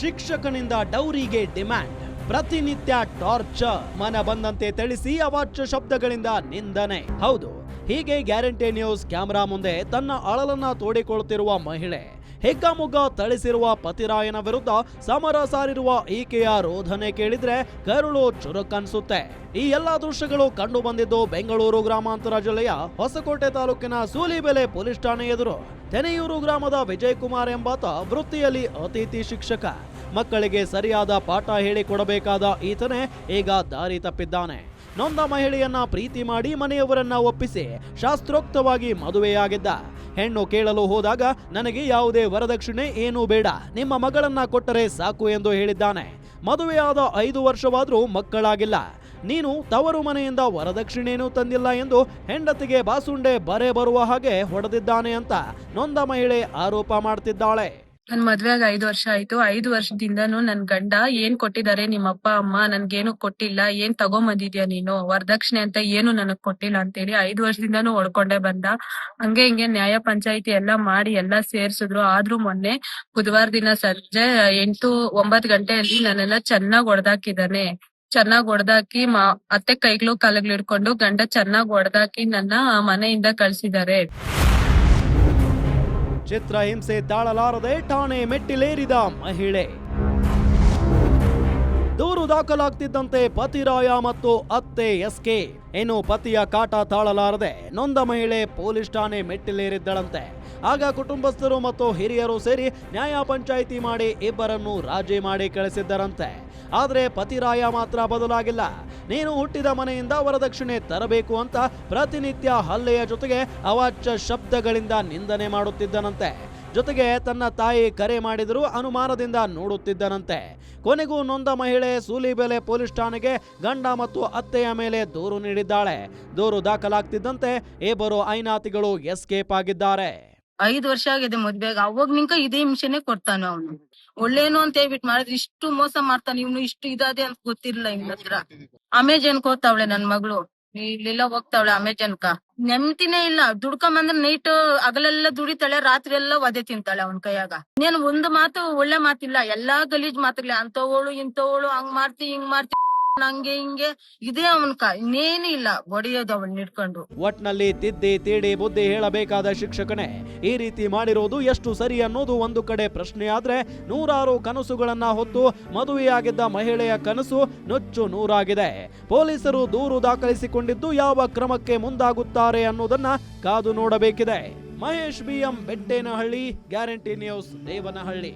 ಶಿಕ್ಷಕನಿಂದ ಡೌರಿಗೆ demand, ಪ್ರತಿನಿತ್ಯ torture, ಮನ ಬಂದಂತೆ ತಿಳಿಸಿ ಅವಾಚ್ಯ ಶಬ್ದಗಳಿಂದ ನಿಂದನೆ. ಹೌದು, ಹೀಗೆ ಗ್ಯಾರಂಟಿ ನ್ಯೂಸ್ ಕ್ಯಾಮೆರಾ ಮುಂದೆ ತನ್ನ ಅಳಲನ್ನ ತೋಡಿಕೊಳ್ಳುತ್ತಿರುವ ಮಹಿಳೆ ಹೆಗ್ಗಮುಗ್ಗ ಥಳಿಸಿರುವ ಪತಿರಾಯನ ವಿರುದ್ಧ ಸಮರ ಸಾರಿರುವ ಈಕೆಯ ರೋಧನೆ ಕೇಳಿದ್ರೆ ಕರುಳು ಚುರುಕನ್ಸುತ್ತೆ. ಈ ಎಲ್ಲಾ ದೃಶ್ಯಗಳು ಕಂಡು ಬಂದಿದ್ದು ಬೆಂಗಳೂರು ಗ್ರಾಮಾಂತರ ಜಿಲ್ಲೆಯ ಹೊಸಕೋಟೆ ತಾಲೂಕಿನ ಸೂಲಿಬೆಲೆ ಪೊಲೀಸ್ ಠಾಣೆ ಎದುರು. ತೆನೆಯೂರು ಗ್ರಾಮದ ವಿಜಯ್ ಕುಮಾರ್ ಎಂಬಾತ ವೃತ್ತಿಯಲ್ಲಿ ಅತಿಥಿ ಶಿಕ್ಷಕ. ಮಕ್ಕಳಿಗೆ ಸರಿಯಾದ ಪಾಠ ಹೇಳಿಕೊಡಬೇಕಾದ ಈತನೇ ಈಗ ದಾರಿ ತಪ್ಪಿದ್ದಾನೆ. ನೊಂದ ಮಹಿಳೆಯನ್ನ ಪ್ರೀತಿ ಮಾಡಿ ಮನೆಯವರನ್ನ ಒಪ್ಪಿಸಿ ಶಾಸ್ತ್ರೋಕ್ತವಾಗಿ ಮದುವೆಯಾಗಿದ್ದ. ಹೆಣ್ಣು ಕೇಳಲು ಹೋದಾಗ ನನಗೆ ಯಾವುದೇ ವರದಕ್ಷಿಣೆ ಏನೂ ಬೇಡ, ನಿಮ್ಮ ಮಗಳನ್ನ ಕೊಟ್ಟರೆ ಸಾಕು ಎಂದು ಹೇಳಿದ್ದಾನೆ. ಮದುವೆಯಾದ 5 ವರ್ಷವಾದ್ರೂ ಮಕ್ಕಳಾಗಿಲ್ಲ. ನೀನು ತವರು ಮನೆಯಿಂದ ವರದಕ್ಷಿಣೆನೂ ತಂದಿಲ್ಲ ಎಂದು ಹೆಂಡತಿಗೆ ಬಾಸುಂಡೆ ಬರೆ ಬರುವ ಹಾಗೆ ಹೊಡೆದಿದ್ದಾನೆ ಅಂತ ನೊಂದ ಮಹಿಳೆ ಆರೋಪ ಮಾಡ್ತಿದ್ದಾಳೆ. ನನ್ ಮದ್ವೆಯಾಗ 5 ವರ್ಷ ಆಯ್ತು. 5 ವರ್ಷದಿಂದನು ನನ್ ಗಂಡ ಏನ್ ಕೊಟ್ಟಿದ್ದಾರೆ ನಿಮ್ಮ ಅಪ್ಪ ಅಮ್ಮ, ನನ್ಗೇನು ಕೊಟ್ಟಿಲ್ಲ, ಏನ್ ತಗೊಂಬಂದಿದ್ಯಾ ನೀನು, ವರದಕ್ಷಿಣೆ ಅಂತ ಏನು ನನಗ್ ಕೊಟ್ಟಿಲ್ಲ ಅಂತೇಳಿ 5 ವರ್ಷದಿಂದಾನು ಹೊಡ್ಕೊಂಡೇ ಬಂದ. ಹಂಗೆ ಹಿಂಗೆ ನ್ಯಾಯ ಪಂಚಾಯಿತಿ ಎಲ್ಲಾ ಮಾಡಿ ಎಲ್ಲಾ ಸೇರ್ಸಿದ್ರು. ಆದ್ರೂ ಮೊನ್ನೆ ಬುಧವಾರ ದಿನ ಸಂಜೆ 8-9 ಗಂಟೆಯಲ್ಲಿ ನನ್ನೆಲ್ಲ ಚೆನ್ನಾಗ್ ಹೊಡೆದಾಕಿದ್ದಾನೆ. ಚೆನ್ನಾಗ್ ಹೊಡೆದಾಕಿ ಅತ್ತೆ ಕೈಗಳು ಕಾಲುಗಳು ಹಿಡ್ಕೊಂಡು ಗಂಡ ಚೆನ್ನಾಗ್ ಹೊಡೆದಾಕಿ ನನ್ನ ಮನೆಯಿಂದ ಕಳ್ಸಿದ್ದಾರೆ. ಚಿತ್ರಹಿಂಸೆ ತಾಳಲಾರದೆ ಠಾಣೆ ಮೆಟ್ಟಿಲೇರಿದ ಮಹಿಳೆ. ದೂರು ದಾಖಲಾಗ್ತಿದ್ದಂತೆ ಪತಿರಾಯ ಮತ್ತು ಅತ್ತೆ ಎಸ್ಕೆ. ಇನ್ನು ಪತಿಯ ಕಾಟ ತಾಳಲಾರದೆ ನೊಂದ ಮಹಿಳೆ ಪೊಲೀಸ್ ಠಾಣೆ ಮೆಟ್ಟಿಲೇರಿದ್ದಳಂತೆ. ಆಗ ಕುಟುಂಬಸ್ಥರು ಮತ್ತು ಹಿರಿಯರು ಸೇರಿ ನ್ಯಾಯ ಪಂಚಾಯಿತಿ ಮಾಡಿ ಇಬ್ಬರನ್ನು ರಾಜಿ ಮಾಡಿ ಕಳಿಸಿದ್ದರಂತೆ. ಆದ್ರೆ ಪತಿರಾಯ ಮಾತ್ರ ಬದಲಾಗಿಲ್ಲ. ನೀನು ಹುಟ್ಟಿದ ಮನೆಯಿಂದ ವರದಕ್ಷಿಣೆ ತರಬೇಕು ಅಂತ ಪ್ರತಿನಿತ್ಯ ಹಲ್ಲೆಯ ಜೊತೆಗೆ ಅವಾಚ್ಯ ಶಬ್ದಗಳಿಂದ ನಿಂದನೆ ಮಾಡುತ್ತಿದ್ದನಂತೆ. ಜೊತೆಗೆ ತನ್ನ ತಾಯಿ ಕರೆ ಮಾಡಿದರೂ ಅನುಮಾನದಿಂದ ನೋಡುತ್ತಿದ್ದನಂತೆ. ಕೊನೆಗೂ ನೊಂದ ಮಹಿಳೆ ಸೂಲಿಬೆಲೆ ಪೊಲೀಸ್ ಠಾಣೆಗೆ ಗಂಡ ಮತ್ತು ಅತ್ತೆಯ ಮೇಲೆ ದೂರು ನೀಡಿದ್ದಾಳೆ. ದೂರು ದಾಖಲಾಗ್ತಿದ್ದಂತೆ ಇಬ್ಬರು ಐನಾತಿಗಳು ಎಸ್ಕೇಪ್ ಆಗಿದ್ದಾರೆ. 5 ವರ್ಷ ಆಗಿದೆ ಮದ್ವೆಗ. ಅವಾಗ ನಿಂಕ ಇದೇ ಹಿಂಸೆನೆ ಕೊಡ್ತಾನ ಅವನು. ಒಳ್ಳೇನು ಅಂತ ಹೇಳ್ಬಿಟ್ಟು ಮಾಡಿದ್ರೆ ಇಷ್ಟು ಮೋಸ ಮಾಡ್ತಾನೆ ಇವನು. ಇಷ್ಟು ಇದಾದೆ ಅಂತ ಗೊತ್ತಿರ್ಲಿಲ್ಲ ಇವ್ನ ಹತ್ರ. ಅಮೆಜಾನ್ ಹೋಗ್ತಾವಳೆ ನನ್ ಮಗಳು, ಇಲ್ಲೆಲ್ಲ ಹೋಗ್ತಾವಳೆ ಅಮೆಜಾನ್ಕ. ನೆಮ್ಮದಿನೇ ಇಲ್ಲ. ದುಡ್ಕೊಂಬಂದ್ರೆ ನೈಟ್ ಹಗಲೆಲ್ಲ ದುಡಿತಾಳೆ, ರಾತ್ರಿ ಎಲ್ಲ ಒದೆ ತಿಂತಾಳೆ ಅವನ್ ಕೈಯಾಗ. ಇನ್ನೇನು ಒಂದು ಮಾತು ಒಳ್ಳೆ ಮಾತಿಲ್ಲ, ಎಲ್ಲಾ ಗಲೀಜ್ ಮಾತುಗಳೇ. ಅಂತವಳು ಇಂತವಳು, ಹಂಗ್ ಮಾಡ್ತಿ ಹಿಂಗ್ ಮಾಡ್ತಿ, ಹಂಗೆ ಹಿಂಗೆ ಇದೇ ಅವನ್ಕ. ಇನ್ನೇನು ಇಲ್ಲ, ಹೊಡೆಯೋದು ಅವನ್ ಹಿಡ್ಕೊಂಡು. ಒಟ್ನಲ್ಲಿ ತಿದ್ದಿ ತೀಡಿ ಬುದ್ಧಿ ಹೇಳಬೇಕಾದ ಶಿಕ್ಷಕನೇ ಈ ರೀತಿ ಮಾಡಿರೋದು ಎಷ್ಟು ಸರಿ ಅನ್ನೋದು ಒಂದು ಕಡೆ ಪ್ರಶ್ನೆ ಆದ್ರೆ, ನೂರಾರು ಕನಸುಗಳನ್ನ ಹೊತ್ತು ಮದುವೆಯಾಗಿದ್ದ ಮಹಿಳೆಯ ಕನಸು ನುಚ್ಚು ನೂರಾಗಿದೆ. ಪೊಲೀಸರು ದೂರು ದಾಖಲಿಸಿಕೊಂಡಿದ್ದು ಯಾವ ಕ್ರಮಕ್ಕೆ ಮುಂದಾಗುತ್ತಾರೆ ಅನ್ನೋದನ್ನ ಕಾದು ನೋಡಬೇಕಿದೆ. Mahesh BM, Bettenahalli, guarantee news, Devanahalli.